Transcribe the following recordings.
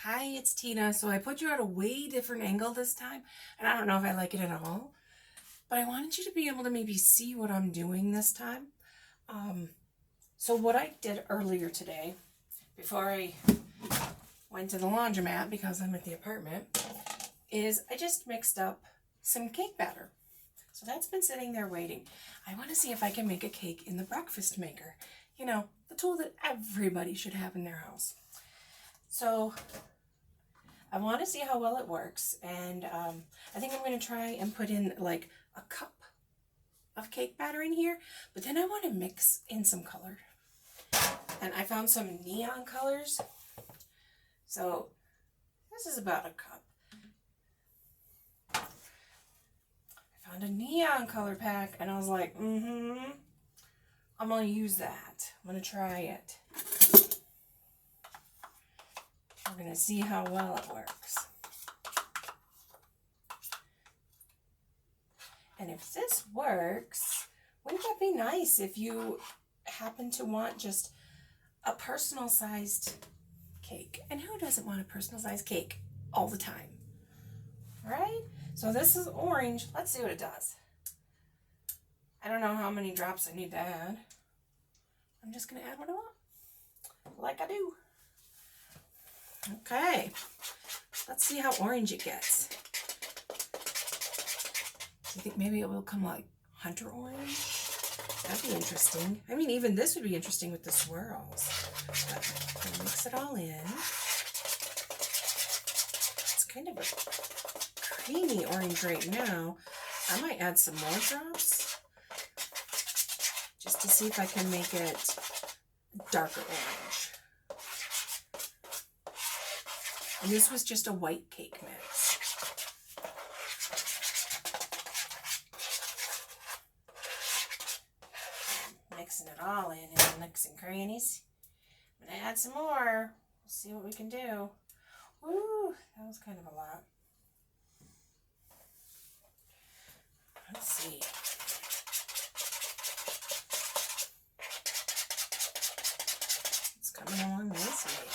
Hi, it's Tina. So I put you at a way different angle this time, and I don't know if I like it at all, but I wanted you to be able to maybe see what I'm doing this time. So what I did earlier today, before I went to the laundromat because I'm at the apartment, is I just mixed up some cake batter. So that's been sitting there waiting. I want to see if I can make a cake in the breakfast maker. You know, the tool that everybody should have in their house. So I want to see how well it works, and I think I'm going to try and put in like a cup of cake batter in here, but then I want to mix in some color. And I found some neon colors. So this is about a cup. I found a neon color pack, and I was like, I'm going to use that. I'm going to try it. We're going to see how well it works. And if this works, wouldn't that be nice if you happen to want just a personal sized cake? And who doesn't want a personal sized cake all the time? Right? So this is orange. Let's see what it does. I don't know how many drops I need to add. I'm just going to add what I want, like I do. Okay, let's see how orange it gets. Do you think maybe it will come like hunter orange? That'd be interesting. I mean, even this would be interesting with the swirls. But I'm gonna mix it all in. It's kind of a creamy orange right now. I might add some more drops just to see if I can make it darker orange. And this was just a white cake mix. Mixing it all in the nooks and crannies. I'm going to add some more. We'll see what we can do. Woo, that was kind of a lot. Let's see. It's coming along nicely.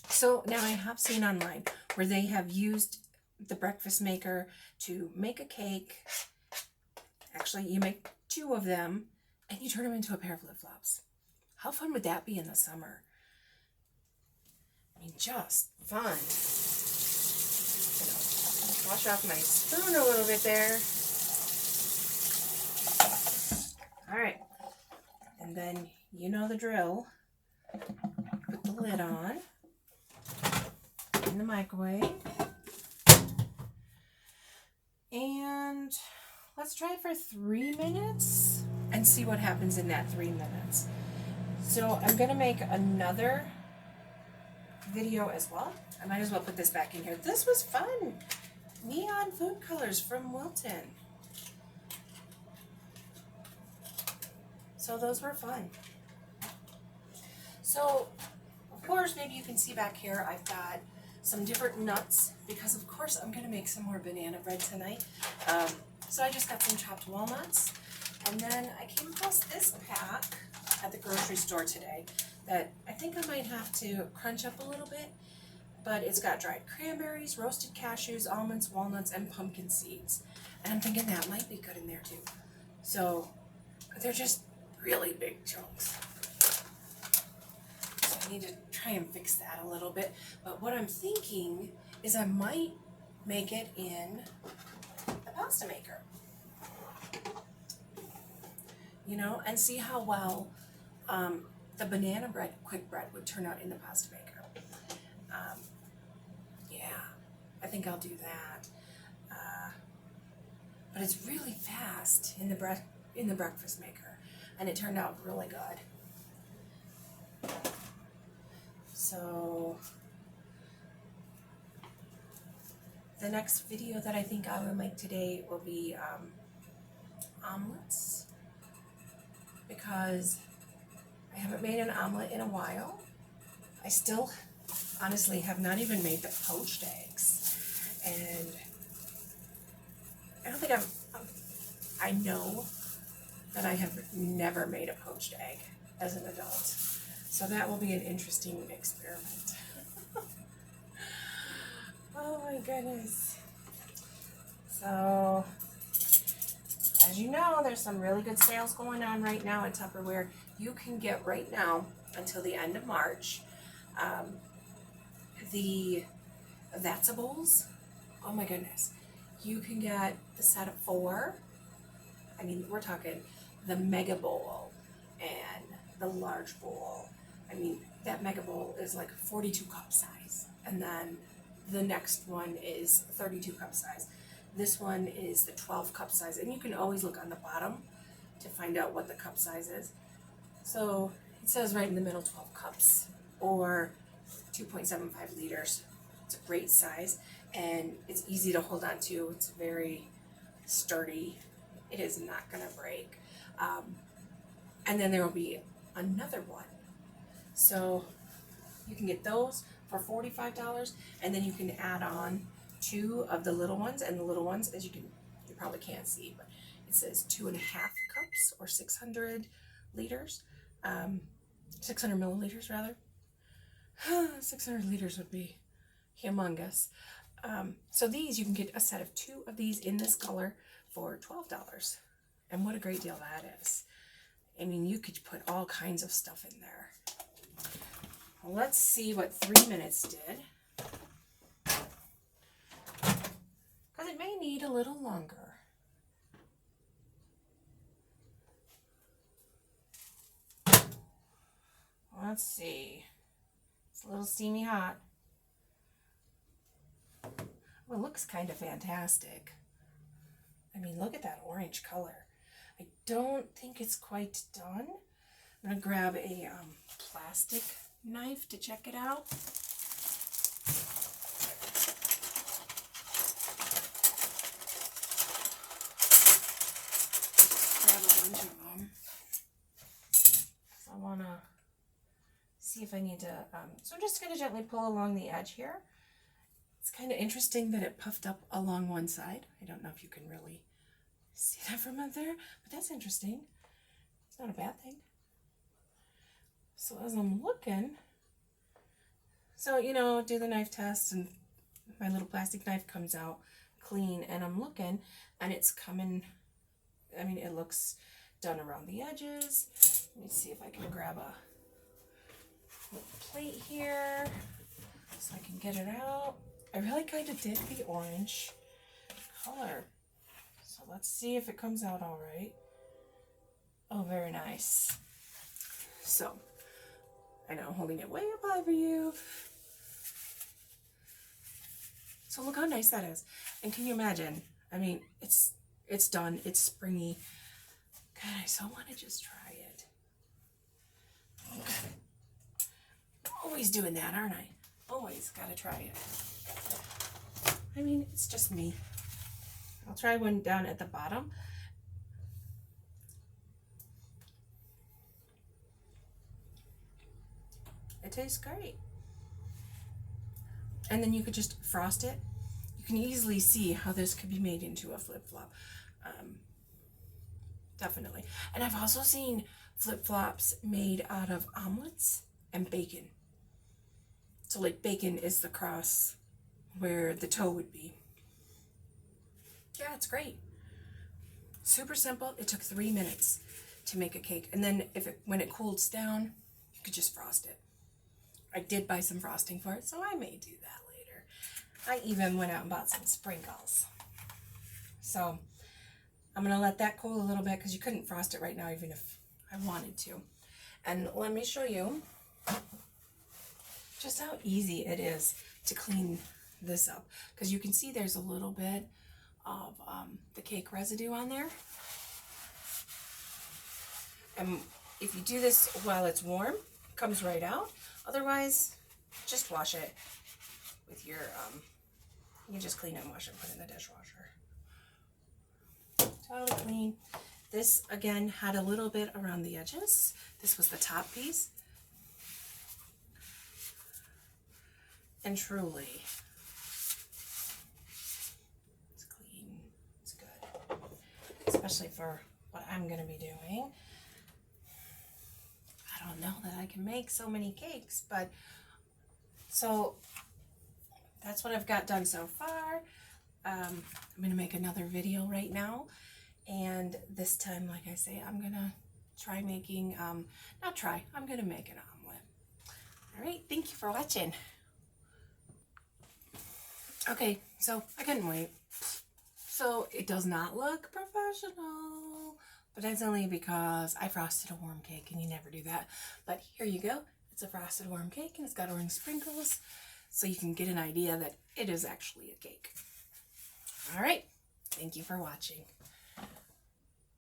So now I have seen online where they have used the breakfast maker to make a cake. Actually, you make 2 of them and you turn them into a pair of flip-flops. How fun would that be in the summer? I mean, just fun. Wash off my spoon a little bit there. All right. And then you know the drill. Put the lid on. In the microwave, and let's try for 3 minutes and see what happens in that 3 minutes. So I'm going to make another video as well. I might as well put this back in here. This was fun. Neon food colors from Wilton. So those were fun. So of course, maybe you can see back here I've got some different nuts, because of course I'm going to make some more banana bread tonight. So I just got some chopped walnuts, and then I came across this pack at the grocery store today that I think I might have to crunch up a little bit, but it's got dried cranberries, roasted cashews, almonds, walnuts, and pumpkin seeds, and I'm thinking that might be good in there too. So they're just really big chunks. I need to try and fix that a little bit, but what I'm thinking is I might make it in the pasta maker, you know, and see how well the banana bread, quick bread, would turn out in the pasta maker. Yeah, I think I'll do that. But it's really fast in the breakfast maker, and it turned out really good. So the next video that I think I will make today will be omelets, because I haven't made an omelet in a while. I still honestly have not even made the poached eggs, and think I know that I have never made a poached egg as an adult. So that will be an interesting experiment. Oh my goodness. So, as you know, there's some really good sales going on right now at Tupperware. You can get right now until the end of March the Vegetables. Oh my goodness. You can get the set of 4. I mean, we're talking the mega bowl and the large bowl. I mean, that mega bowl is like 42 cup size. And then the next one is 32 cup size. This one is the 12 cup size. And you can always look on the bottom to find out what the cup size is. So it says right in the middle 12 cups or 2.75 liters. It's a great size and it's easy to hold on to. It's very sturdy. It is not going to break. And then there will be another one. So you can get those for $45 and then you can add on 2 of the little ones, and the little ones, as you probably can't see, but it says 2.5 cups or 600 liters, 600 milliliters rather. 600 liters would be humongous. So these, you can get a set of 2 of these in this color for $12. And what a great deal that is. I mean, you could put all kinds of stuff in there. Well, let's see what 3 minutes did. Because it may need a little longer. Let's see. It's a little steamy hot. Well, it looks kind of fantastic. I mean, look at that orange color. I don't think it's quite done. I'm going to grab a plastic knife to check it out. Grab a bunch of them. So I want to see if I need to, so I'm just going to gently pull along the edge here. It's kind of interesting that it puffed up along one side. I don't know if you can really see that from up there, but that's interesting. It's not a bad thing. So as I'm looking, so, you know, do the knife test and my little plastic knife comes out clean and I'm looking and it's coming, I mean, it looks done around the edges. Let me see if I can grab a little plate here so I can get it out. I really kind of dig the orange color. So let's see if it comes out all right. Oh, very nice. So, I know I'm holding it way up high for you. So look how nice that is. And can you imagine? I mean, it's done. It's springy. God, I so want to just try it. Always doing that, aren't I? Always got to try it. I mean, it's just me. I'll try one down at the bottom. It tastes great. And then you could just frost it. You can easily see how this could be made into a flip-flop. Definitely. And I've also seen flip-flops made out of omelets and bacon. So like bacon is the cross where the toe would be. Yeah, it's great. Super simple. It took 3 minutes to make a cake. And then when it cools down, you could just frost it. I did buy some frosting for it, so I may do that later. I even went out and bought some sprinkles. So I'm going to let that cool a little bit because you couldn't frost it right now even if I wanted to. And let me show you just how easy it is to clean this up. Because you can see there's a little bit of the cake residue on there. And if you do this while it's warm, it comes right out. Otherwise, just wash it with your, you just clean it and wash it and put it in the dishwasher. Totally clean. This, again, had a little bit around the edges. This was the top piece. And truly, it's clean. It's good. especially for what I'm going to be doing. I don't know that I can make so many cakes, but so that's what I've got done so far. I'm going to make another video right now, and this time, like I say, I'm going to try making, I'm going to make an omelet. All right, thank you for watching. Okay, so I couldn't wait. So it does not look professional, but that's only because I frosted a warm cake, and you never do that. But here you go. It's a frosted warm cake, and it's got orange sprinkles, so you can get an idea that it is actually a cake. All right, thank you for watching.